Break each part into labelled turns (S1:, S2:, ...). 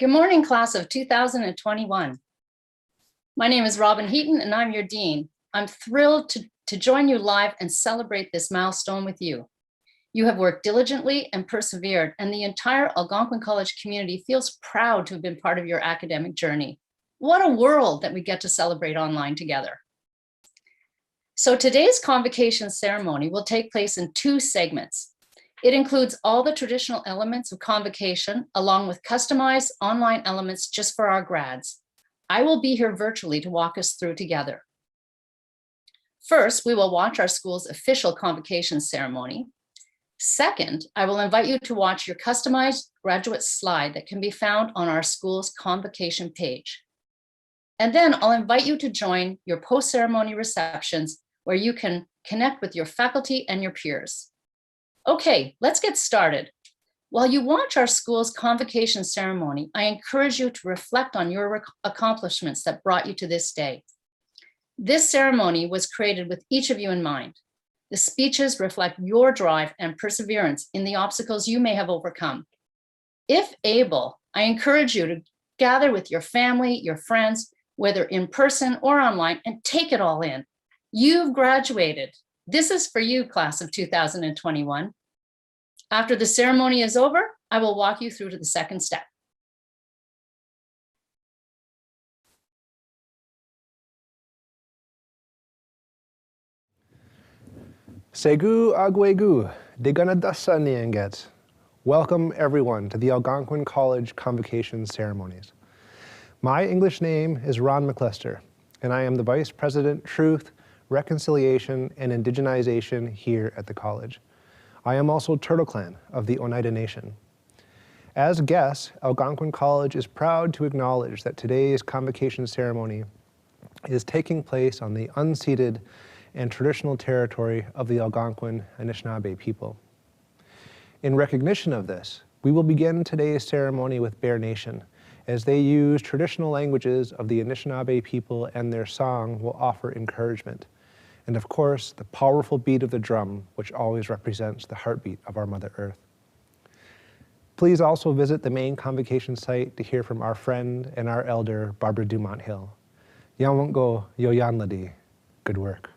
S1: Good morning, class of 2021. My name is Robin Heaton and I'm your dean. I'm thrilled to join you live and celebrate this milestone with you. You have worked diligently and persevered, and the entire Algonquin College community feels proud to have been part of your academic journey. What a world that we get to celebrate online together. So today's convocation ceremony will take place in two segments. It includes all the traditional elements of convocation, along with customized online elements just for our grads. I will be here virtually to walk us through together. First, we will watch our school's official convocation ceremony. Second, I will invite you to watch your customized graduate slide that can be found on our school's convocation page. And then I'll invite you to join your post-ceremony receptions where you can connect with your faculty and your peers. Okay, let's get started. While you watch our school's convocation ceremony, I encourage you to reflect on your accomplishments that brought you to this day. This ceremony was created with each of you in mind. The speeches reflect your drive and perseverance in the obstacles you may have overcome. If able, I encourage you to gather with your family, your friends, whether in person or online, and take it all in. You've graduated. This is for you, class of 2021. After the ceremony is over, I will walk you through to the second step.
S2: Segu agwegu, deganadasa niangets. Welcome everyone to the Algonquin College Convocation Ceremonies. My English name is Ron McClister, and I am the Vice President, Truth, Reconciliation, and Indigenization here at the college. I am also Turtle Clan of the Oneida Nation. As guests, Algonquin College is proud to acknowledge that today's convocation ceremony is taking place on the unceded and traditional territory of the Algonquin Anishinaabe people. In recognition of this, we will begin today's ceremony with Bear Nation, as they use traditional languages of the Anishinaabe people, and their song will offer encouragement. And of course, the powerful beat of the drum, which always represents the heartbeat of our Mother Earth. Please also visit the main convocation site to hear from our friend and our elder, Barbara Dumont Hill. Yawanggo Yoyanladi. Good work.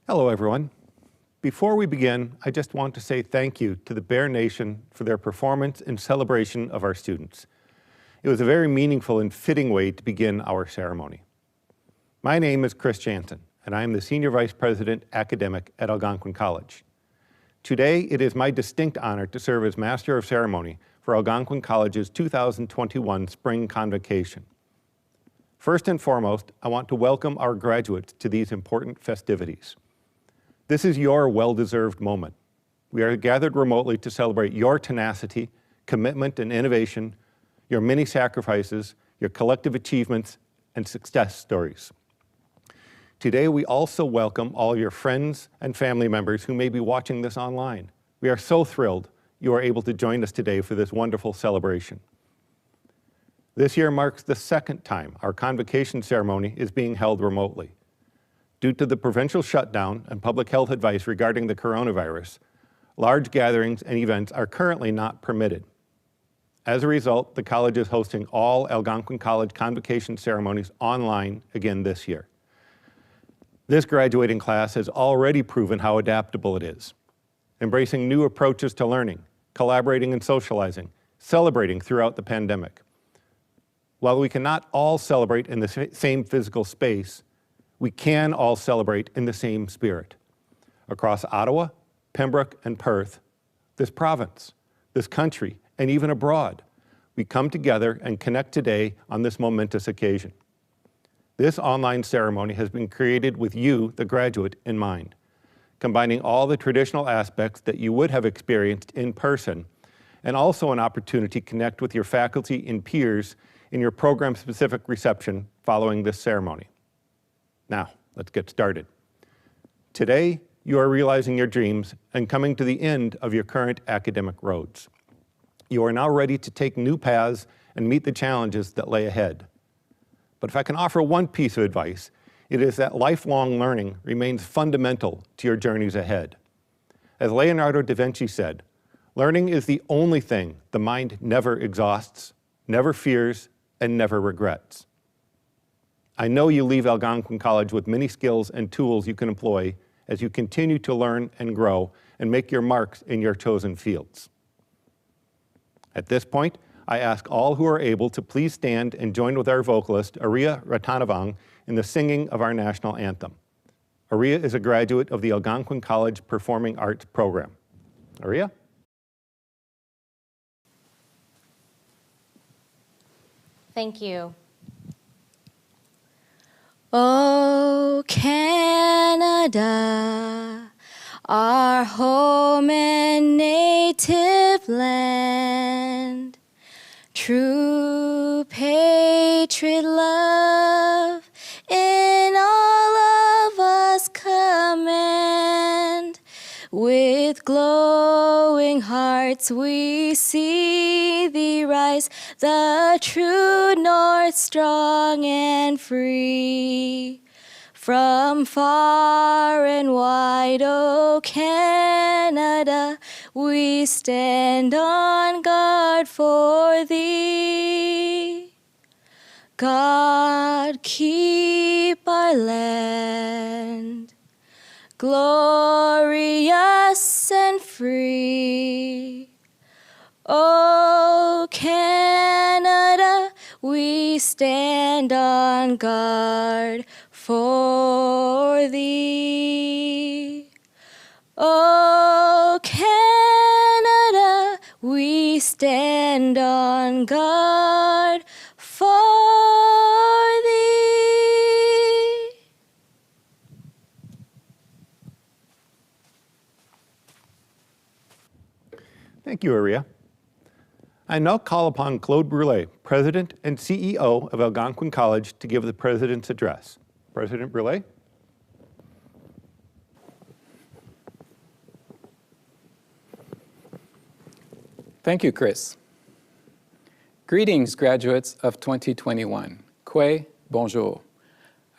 S3: Hello, everyone. Before we begin, I just want to say thank you to the Bear Nation for their performance and celebration of our students. It was a very meaningful and fitting way to begin our ceremony. My name is Chris Jansen, and I am the Senior Vice President Academic at Algonquin College. Today, it is my distinct honor to serve as Master of Ceremony for Algonquin College's 2021 Spring Convocation. First and foremost, I want to welcome our graduates to these important festivities. This is your well-deserved moment. We are gathered remotely to celebrate your tenacity, commitment, and innovation, your many sacrifices, your collective achievements, and success stories. Today, we also welcome all your friends and family members who may be watching this online. We are so thrilled you are able to join us today for this wonderful celebration. This year marks the second time our Convocation Ceremony is being held remotely. Due to the provincial shutdown and public health advice regarding the coronavirus, large gatherings and events are currently not permitted. As a result, the college is hosting all Algonquin College Convocation Ceremonies online again this year. This graduating class has already proven how adaptable it is, embracing new approaches to learning, collaborating and socializing, celebrating throughout the pandemic. While we cannot all celebrate in the same physical space, we can all celebrate in the same spirit. Across Ottawa, Pembroke, and Perth, this province, this country, and even abroad, we come together and connect today on this momentous occasion. This online ceremony has been created with you, the graduate, in mind, combining all the traditional aspects that you would have experienced in person, and also an opportunity to connect with your faculty and peers in your program-specific reception following this ceremony. Now, let's get started. Today, you are realizing your dreams and coming to the end of your current academic roads. You are now ready to take new paths and meet the challenges that lay ahead. But if I can offer one piece of advice, it is that lifelong learning remains fundamental to your journeys ahead. As Leonardo da Vinci said, learning is the only thing the mind never exhausts, never fears, and never regrets. I know you leave Algonquin College with many skills and tools you can employ as you continue to learn and grow and make your marks in your chosen fields. At this point, I ask all who are able to please stand and join with our vocalist, Aria Ratanavang, in the singing of our national anthem. Aria is a graduate of the Algonquin College Performing Arts program. Aria?
S4: Thank you. Oh, Canada, our home and native land, true patriot love in all of us command. With glowing hearts we see thee rise, the true north strong and free. From far and wide, O Canada, we stand on guard for thee. God, keep our land glorious and free. O Canada, we stand on guard for thee. O Canada, we stand on guard for thee.
S3: Thank you, Aria. I now call upon Claude Brulé, President and CEO of Algonquin College, to give the President's address. President Brulé?
S5: Thank you, Chris. Greetings, graduates of 2021. Que bonjour.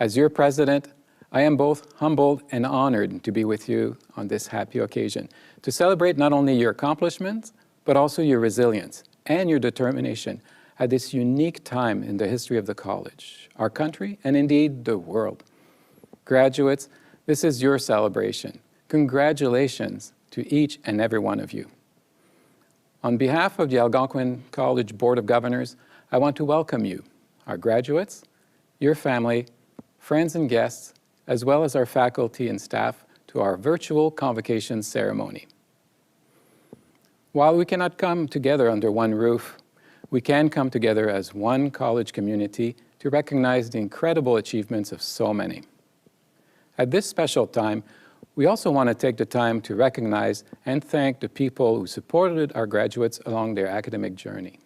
S5: As your president, I am both humbled and honored to be with you on this happy occasion to celebrate not only your accomplishments, but also your resilience and your determination at this unique time in the history of the college, our country, and indeed the world. Graduates, this is your celebration. Congratulations to each and every one of you. On behalf of the Algonquin College Board of Governors, I want to welcome you, our graduates, your family, friends and guests, as well as our faculty and staff, to our virtual convocation ceremony. While we cannot come together under one roof, we can come together as one college community to recognize the incredible achievements of so many. At this special time, we also want to take the time to recognize and thank the people who supported our graduates along their academic journey.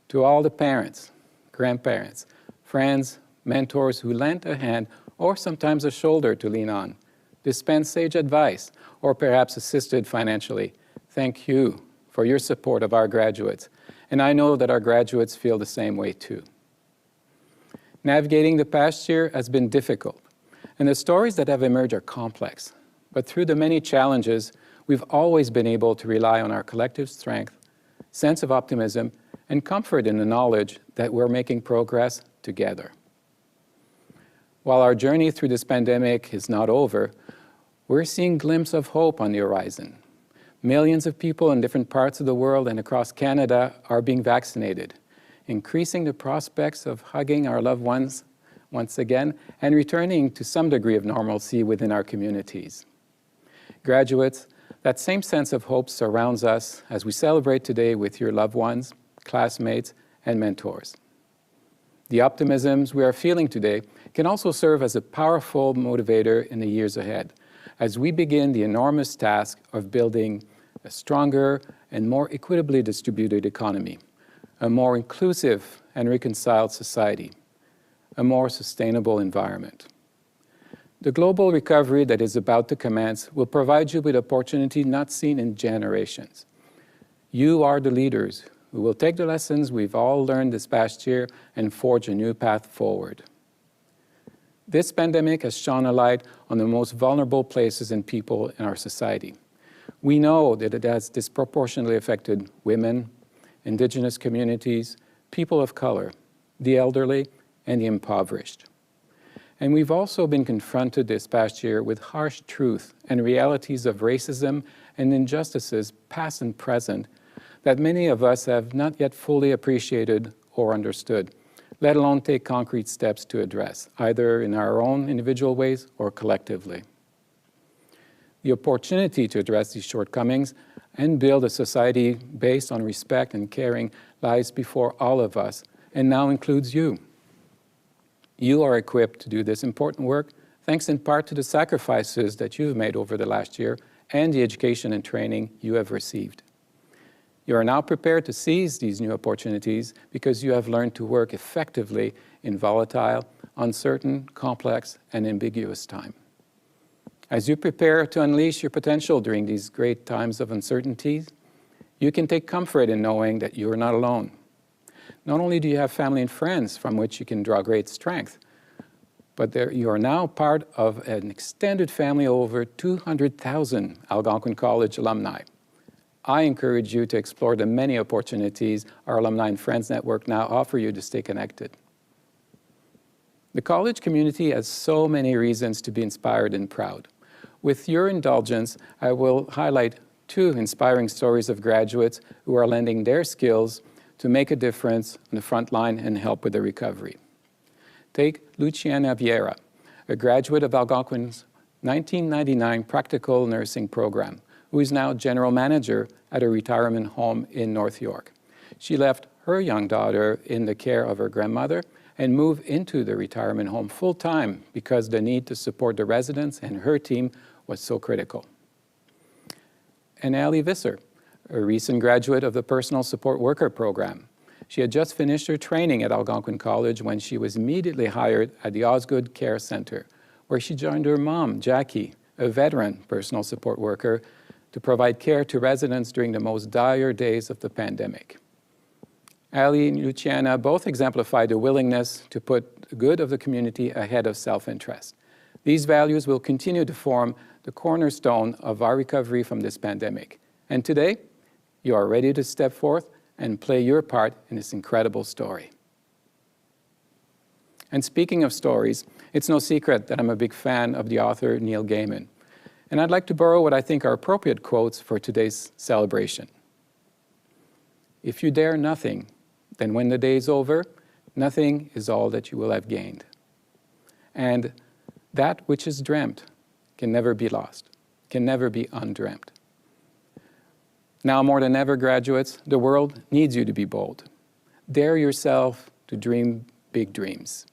S5: To all the parents, grandparents, friends, mentors who lent a hand or sometimes a shoulder to lean on, dispensed sage advice, or perhaps assisted financially, thank you for your support of our graduates. And I know that our graduates feel the same way too. Navigating the past year has been difficult, and the stories that have emerged are complex. But through the many challenges, we've always been able to rely on our collective strength, sense of optimism, and comfort in the knowledge that we're making progress together. While our journey through this pandemic is not over, we're seeing glimpses of hope on the horizon. Millions of people in different parts of the world and across Canada are being vaccinated, increasing the prospects of hugging our loved ones once again and returning to some degree of normalcy within our communities. Graduates, that same sense of hope surrounds us as we celebrate today with your loved ones, classmates, and mentors. The optimisms we are feeling today can also serve as a powerful motivator in the years ahead, as we begin the enormous task of building a stronger and more equitably distributed economy, a more inclusive and reconciled society, a more sustainable environment. The global recovery that is about to commence will provide you with opportunity not seen in generations. You are the leaders who will take the lessons we've all learned this past year and forge a new path forward. This pandemic has shone a light on the most vulnerable places and people in our society. We know that it has disproportionately affected women, Indigenous communities, people of color, the elderly, and the impoverished. And we've also been confronted this past year with harsh truth and realities of racism and injustices past and present that many of us have not yet fully appreciated or understood, let alone take concrete steps to address, either in our own individual ways or collectively. The opportunity to address these shortcomings and build a society based on respect and caring lies before all of us, and now includes you. You are equipped to do this important work thanks in part to the sacrifices that you've made over the last year and the education and training you have received. You are now prepared to seize these new opportunities because you have learned to work effectively in volatile, uncertain, complex, and ambiguous time. As you prepare to unleash your potential during these great times of uncertainty, you can take comfort in knowing that you are not alone. Not only do you have family and friends from which you can draw great strength, but you are now part of an extended family of over 200,000 Algonquin College alumni. I encourage you to explore the many opportunities our Alumni and Friends Network now offer you to stay connected. The college community has so many reasons to be inspired and proud. With your indulgence, I will highlight 2 inspiring stories of graduates who are lending their skills to make a difference on the front line and help with the recovery. Take Luciana Vieira, a graduate of Algonquin's 1999 Practical Nursing Program, who is now general manager at a retirement home in North York. She left her young daughter in the care of her grandmother and moved into the retirement home full-time because the need to support the residents and her team was so critical. And Ali Visser, a recent graduate of the Personal Support Worker Program. She had just finished her training at Algonquin College when she was immediately hired at the Osgood Care Center, where she joined her mom, Jackie, a veteran personal support worker, to provide care to residents during the most dire days of the pandemic. Ali and Luciana both exemplified a willingness to put the good of the community ahead of self-interest. These values will continue to form the cornerstone of our recovery from this pandemic. And today, you are ready to step forth and play your part in this incredible story. And speaking of stories, it's no secret that I'm a big fan of the author Neil Gaiman. And I'd like to borrow what I think are appropriate quotes for today's celebration. If you dare nothing, then when the day is over, nothing is all that you will have gained. And that which is dreamt can never be lost, can never be undreamt. Now more than ever, graduates, the world needs you to be bold. Dare yourself to dream big dreams.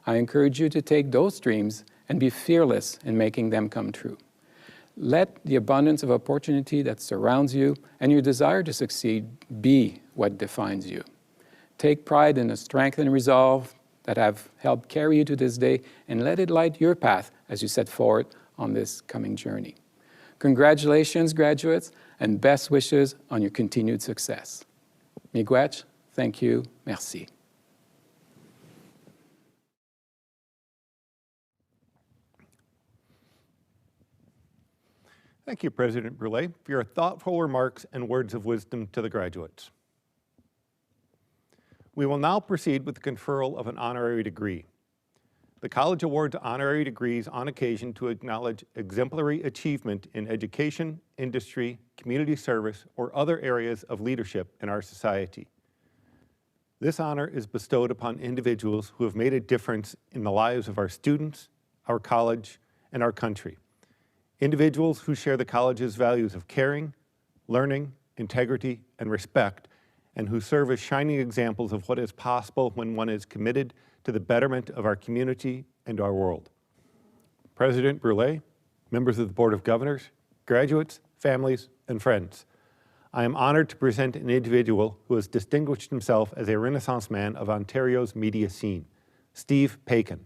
S5: I encourage you to take those dreams and be fearless in making them come true. Let the abundance of opportunity that surrounds you and your desire to succeed be what defines you. Take pride in the strength and resolve that have helped carry you to this day, and let it light your path as you set forward on this coming journey. Congratulations, graduates, and best wishes on your continued success. Miigwech, thank you, merci.
S3: Thank you, President Brule, for your thoughtful remarks and words of wisdom to the graduates. We will now proceed with the conferral of an honorary degree. The college awards honorary degrees on occasion to acknowledge exemplary achievement in education, industry, community service, or other areas of leadership in our society. This honor is bestowed upon individuals who have made a difference in the lives of our students, our college, and our country. Individuals who share the college's values of caring, learning, integrity, and respect, and who serve as shining examples of what is possible when one is committed to the betterment of our community and our world. President Brule, members of the Board of Governors, graduates, families, and friends, I am honored to present an individual who has distinguished himself as a Renaissance man of Ontario's media scene, Steve Paikin.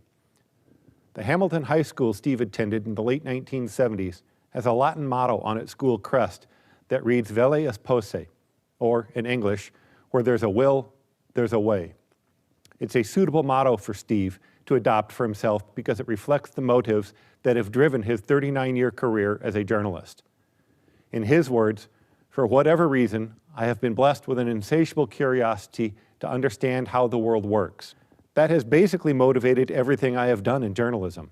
S3: The Hamilton High School Steve attended in the late 1970s has a Latin motto on its school crest that reads Velle est posse, or in English, where there's a will, there's a way. It's a suitable motto for Steve to adopt for himself because it reflects the motives that have driven his 39-year career as a journalist. In his words, for whatever reason, I have been blessed with an insatiable curiosity to understand how the world works. That has basically motivated everything I have done in journalism.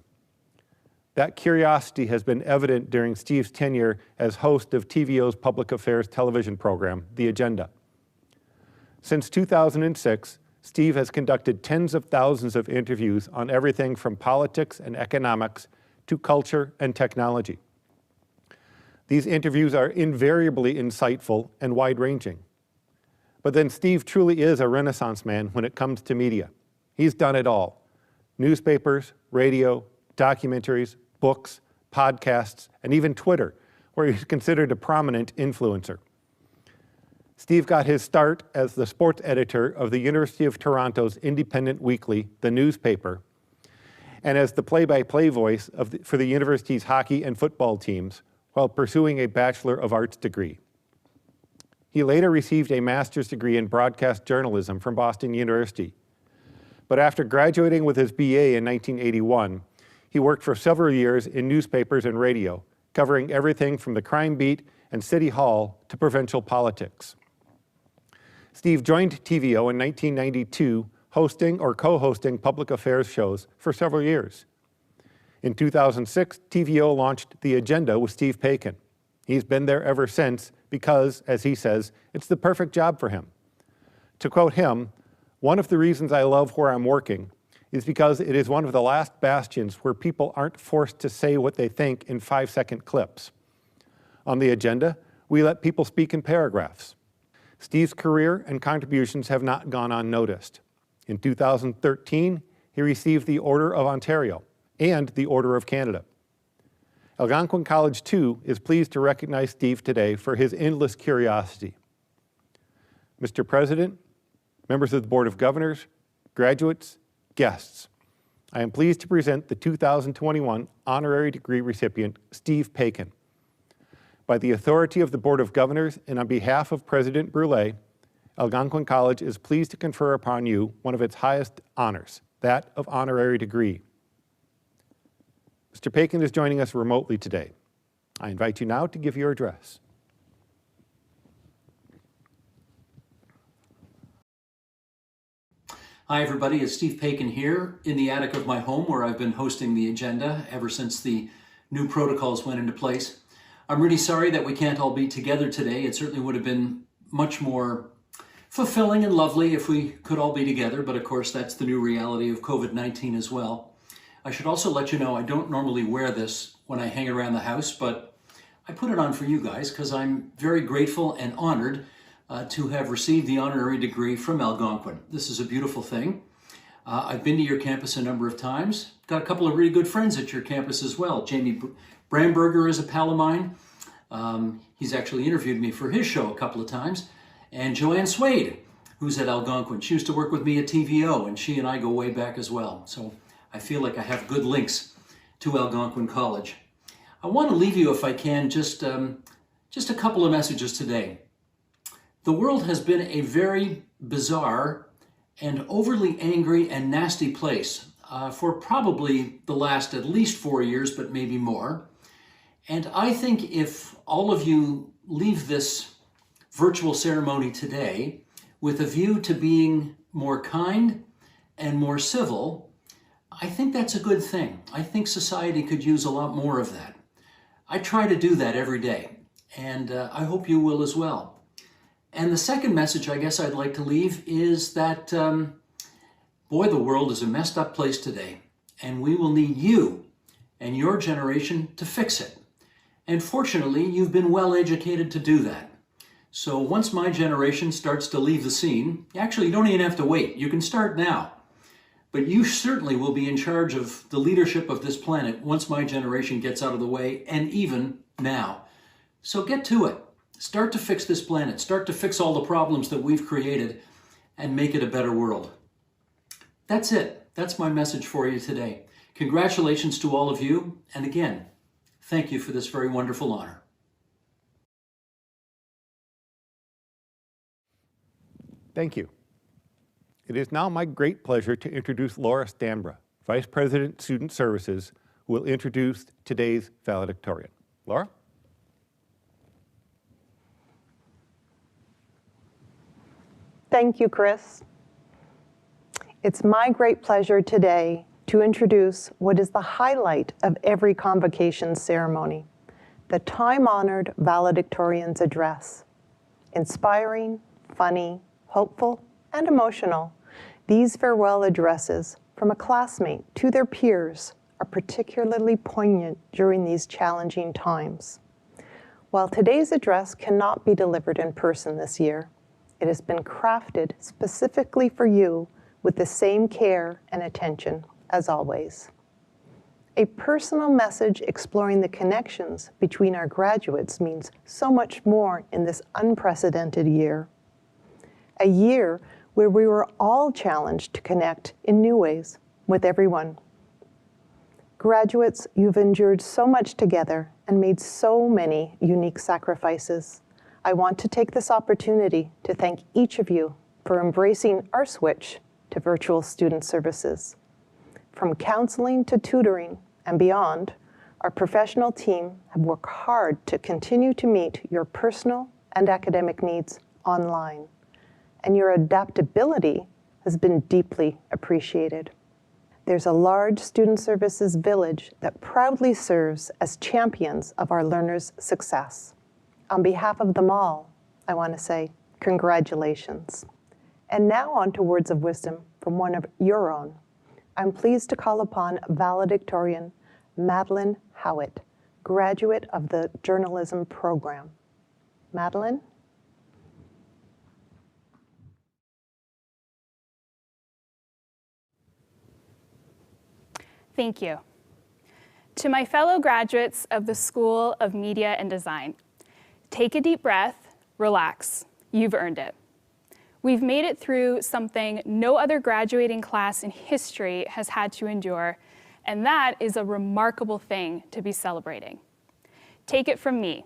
S3: That curiosity has been evident during Steve's tenure as host of TVO's public affairs television program, The Agenda. Since 2006, Steve has conducted tens of thousands of interviews on everything from politics and economics to culture and technology. These interviews are invariably insightful and wide-ranging. But then Steve truly is a Renaissance man when it comes to media. He's done it all: newspapers, radio, documentaries, books, podcasts, and even Twitter, where he's considered a prominent influencer. Steve got his start as the sports editor of the University of Toronto's independent weekly, The Newspaper, and as the play-by-play voice for the university's hockey and football teams while pursuing a Bachelor of Arts degree. He later received a master's degree in broadcast journalism from Boston University. But after graduating with his BA in 1981, he worked for several years in newspapers and radio, covering everything from the crime beat and City Hall to provincial politics. Steve joined TVO in 1992, hosting or co-hosting public affairs shows for several years. In 2006, TVO launched The Agenda with Steve Paikin. He's been there ever since because, as he says, it's the perfect job for him. To quote him, "One of the reasons I love where I'm working is because it is one of the last bastions where people aren't forced to say what they think in 5-second clips. On The Agenda, we let people speak in paragraphs." Steve's career and contributions have not gone unnoticed. In 2013, he received the Order of Ontario and the Order of Canada. Algonquin College, too, is pleased to recognize Steve today for his endless curiosity. Mr. President, members of the Board of Governors, graduates, guests, I am pleased to present the 2021 honorary degree recipient, Steve Paikin. By the authority of the Board of Governors and on behalf of President Brule, Algonquin College is pleased to confer upon you one of its highest honors, that of honorary degree. Mr. Paikin is joining us remotely today. I invite you now to give your address.
S6: Hi everybody, it's Steve Paikin here in the attic of my home where I've been hosting The Agenda ever since the new protocols went into place. I'm really sorry that we can't all be together today. It certainly would have been much more fulfilling and lovely if we could all be together, but of course that's the new reality of COVID-19 as well. I should also let you know I don't normally wear this when I hang around the house, but I put it on for you guys because I'm very grateful and honored to have received the honorary degree from Algonquin. This is a beautiful thing. I've been to your campus a number of times. Got a couple of really good friends at your campus as well. Jamie Bramberger is a pal of mine. He's actually interviewed me for his show a couple of times. And Joanne Swade, who's at Algonquin. She used to work with me at TVO, and she and I go way back as well. So I feel like I have good links to Algonquin College. I want to leave you, if I can, just a couple of messages today. The world has been a very bizarre and overly angry and nasty place for probably the last at least 4 years, but maybe more. And I think if all of you leave this virtual ceremony today with a view to being more kind and more civil, I think that's a good thing. I think society could use a lot more of that. I try to do that every day, and I hope you will as well. And the second message I guess I'd like to leave is that, boy, the world is a messed up place today, and we will need you and your generation to fix it. And fortunately, you've been well educated to do that. So once my generation starts to leave the scene, actually, you don't even have to wait. You can start now. But you certainly will be in charge of the leadership of this planet once my generation gets out of the way, and even now. So get to it. Start to fix this planet. Start to fix all the problems that we've created and make it a better world. That's it. That's my message for you today. Congratulations to all of you. And again, thank you for this very wonderful honor.
S3: Thank you. It is now my great pleasure to introduce Laura Stambra, Vice President, Student Services, who will introduce today's valedictorian. Laura?
S7: Thank you, Chris. It's my great pleasure today to introduce what is the highlight of every convocation ceremony, the time-honored valedictorian's address. Inspiring, funny, hopeful, and emotional, these farewell addresses from a classmate to their peers are particularly poignant during these challenging times. While today's address cannot be delivered in person this year, it has been crafted specifically for you with the same care and attention as always. A personal message exploring the connections between our graduates means so much more in this unprecedented year. A year where we were all challenged to connect in new ways with everyone. Graduates, you've endured so much together and made so many unique sacrifices. I want to take this opportunity to thank each of you for embracing our switch to virtual student services. From counseling to tutoring and beyond, our professional team have worked hard to continue to meet your personal and academic needs online, and your adaptability has been deeply appreciated. There's a large student services village that proudly serves as champions of our learners' success. On behalf of them all, I want to say congratulations. And now on to words of wisdom from one of your own. I'm pleased to call upon valedictorian Madeline Howitt, graduate of the journalism program. Madeline?
S8: Thank you. To my fellow graduates of the School of Media and Design, take a deep breath, relax. You've earned it. We've made it through something no other graduating class in history has had to endure, and that is a remarkable thing to be celebrating. Take it from me.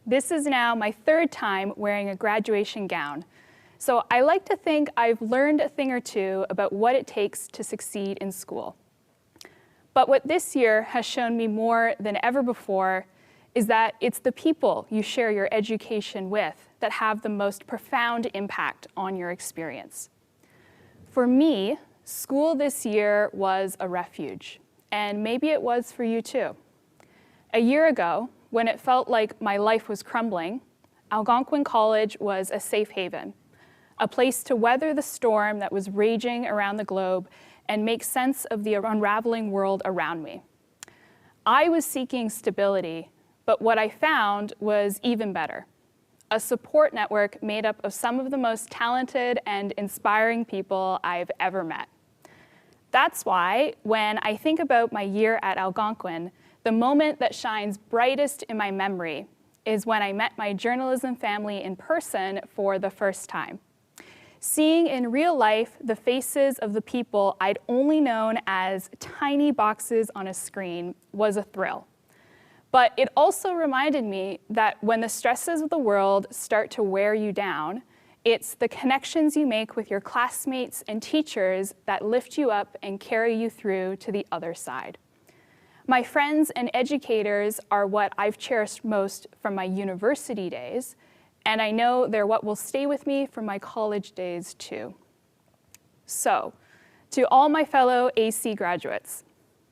S8: This is now my third time wearing a graduation gown, so I like to think I've learned a thing or two about what it takes to succeed in school. But what this year has shown me more than ever before is that it's the people you share your education with that have the most profound impact on your experience. For me, school this year was a refuge, and maybe it was for you too. A year ago, when it felt like my life was crumbling, Algonquin College was a safe haven, a place to weather the storm that was raging around the globe and make sense of the unraveling world around me. I was seeking stability, but what I found was even better. A support network made up of some of the most talented and inspiring people I've ever met. That's why, when I think about my year at Algonquin, the moment that shines brightest in my memory is when I met my journalism family in person for the first time. Seeing in real life the faces of the people I'd only known as tiny boxes on a screen was a thrill. But it also reminded me that when the stresses of the world start to wear you down, it's the connections you make with your classmates and teachers that lift you up and carry you through to the other side. My friends and educators are what I've cherished most from my university days, and I know they're what will stay with me from my college days too. So, to all my fellow AC graduates,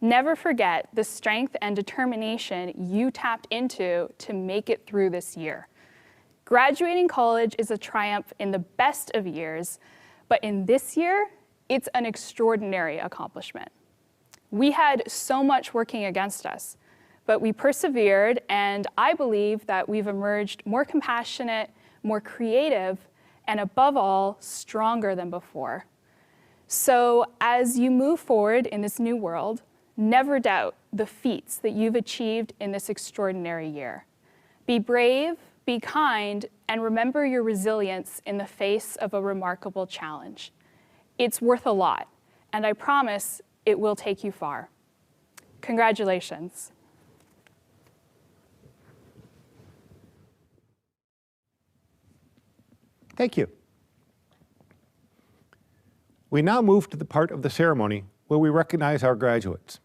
S8: never forget the strength and determination you tapped into to make it through this year. Graduating college is a triumph in the best of years, but in this year, it's an extraordinary accomplishment. We had so much working against us, but we persevered, and I believe that we've emerged more compassionate, more creative, and above all, stronger than before. So as you move forward in this new world, never doubt the feats that you've achieved in this extraordinary year. Be brave, be kind, and remember your resilience in the face of a remarkable challenge. It's worth a lot, and I promise it will take you far. Congratulations.
S3: Thank you. We now move to the part of the ceremony where we recognize our graduates.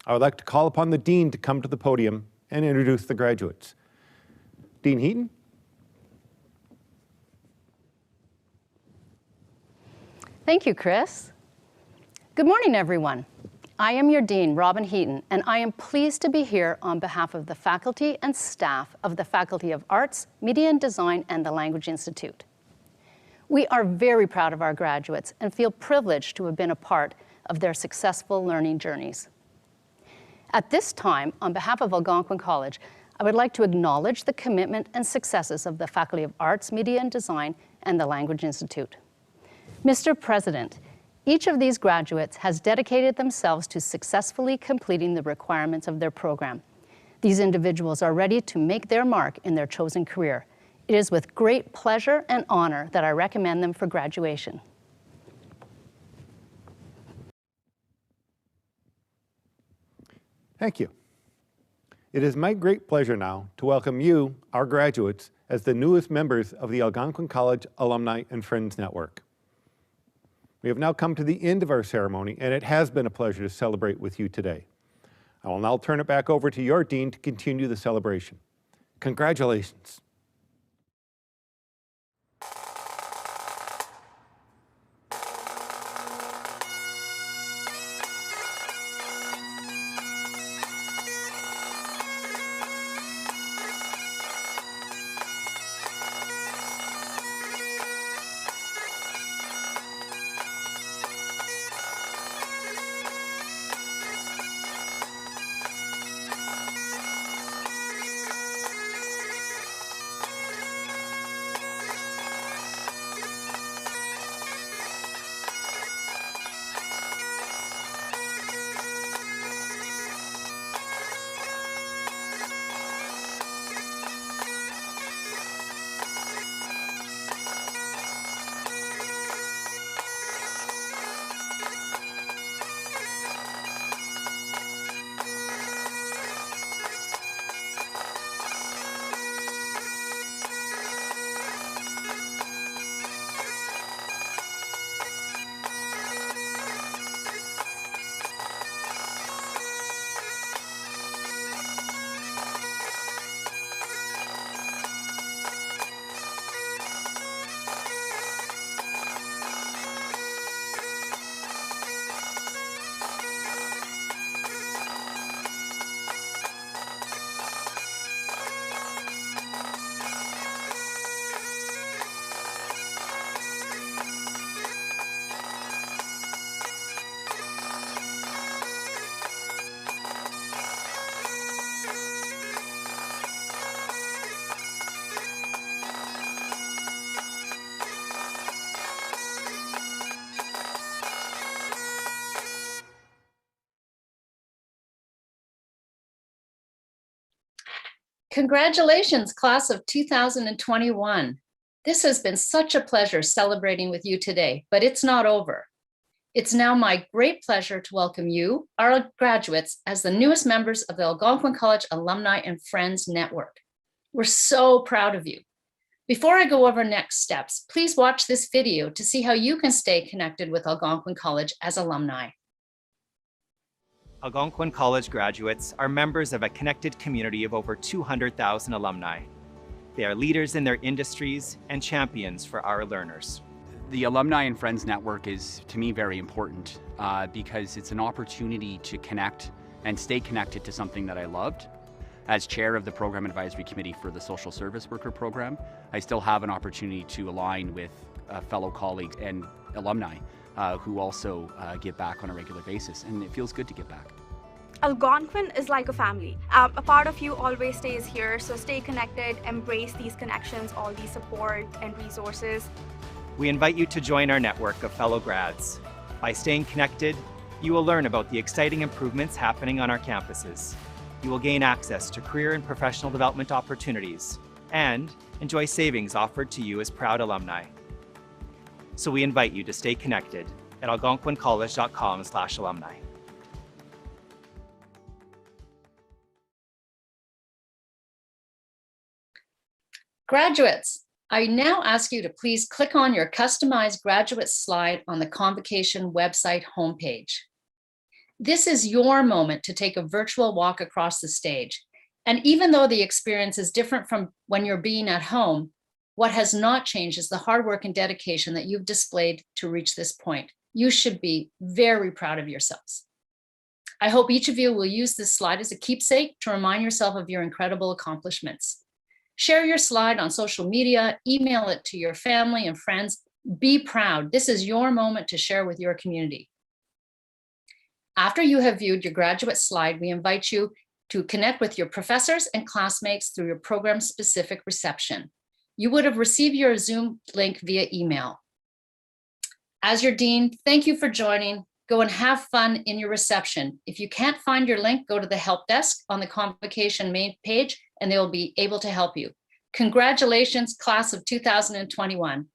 S3: I would like to call upon the Dean to come to the podium and introduce the graduates. Dean Heaton.
S1: Thank you, Chris. Good morning, everyone. I am your Dean, Robin Heaton, and I am pleased to be here on behalf of the faculty and staff of the Faculty of Arts, Media and Design, and the Language Institute. We are very proud of our graduates and feel privileged to have been a part of their successful learning journeys. At this time, on behalf of Algonquin College, I would like to acknowledge the commitment and successes of the Faculty of Arts, Media and Design, and the Language Institute. Mr. President, each of these graduates has dedicated themselves to successfully completing the requirements of their program. These individuals are ready to make their mark in their chosen career. It is with great pleasure and honor that I recommend them for graduation.
S3: Thank you. It is my great pleasure now to welcome you, our graduates, as the newest members of the Algonquin College Alumni and Friends Network. We have now come to the end of our ceremony, and it has been a pleasure to celebrate with you today. I will now turn it back over to your Dean to continue the celebration. Congratulations.
S1: Congratulations, class of 2021. This has been such a pleasure celebrating with you today, but it's not over. It's now my great pleasure to welcome you, our graduates, as the newest members of the Algonquin College Alumni and Friends Network. We're so proud of you. Before I go over next steps, please watch this video to see how you can stay connected with Algonquin College as alumni.
S9: Algonquin College graduates are members of a connected community of over 200,000 alumni. They are leaders in their industries and champions for our learners.
S10: The Alumni and Friends Network is, to me, very important because it's an opportunity to connect and stay connected to something that I loved. As chair of the Program Advisory Committee for the Social Service Worker Program, I still have an opportunity to align with fellow colleagues and alumni who also give back on a regular basis, and it feels good to give back.
S11: Algonquin is like a family. A part of you always stays here, so stay connected, embrace these connections, all these support and resources.
S9: We invite you to join our network of fellow grads. By staying connected, you will learn about the exciting improvements happening on our campuses. You will gain access to career and professional development opportunities and enjoy savings offered to you as proud alumni. So we invite you to stay connected at algonquincollege.com/alumni.
S1: Graduates, I now ask you to please click on your customized graduate slide on the Convocation website homepage. This is your moment to take a virtual walk across the stage. And even though the experience is different from when you're being at home, what has not changed is the hard work and dedication that you've displayed to reach this point. You should be very proud of yourselves. I hope each of you will use this slide as a keepsake to remind yourself of your incredible accomplishments. Share your slide on social media, email it to your family and friends. Be proud. This is your moment to share with your community. After you have viewed your graduate slide, we invite you to connect with your professors and classmates through your program-specific reception. You would have received your Zoom link via email. As your dean, thank you for joining. Go and have fun in your reception. If you can't find your link, go to the help desk on the Convocation main page and they will be able to help you. Congratulations, class of 2021.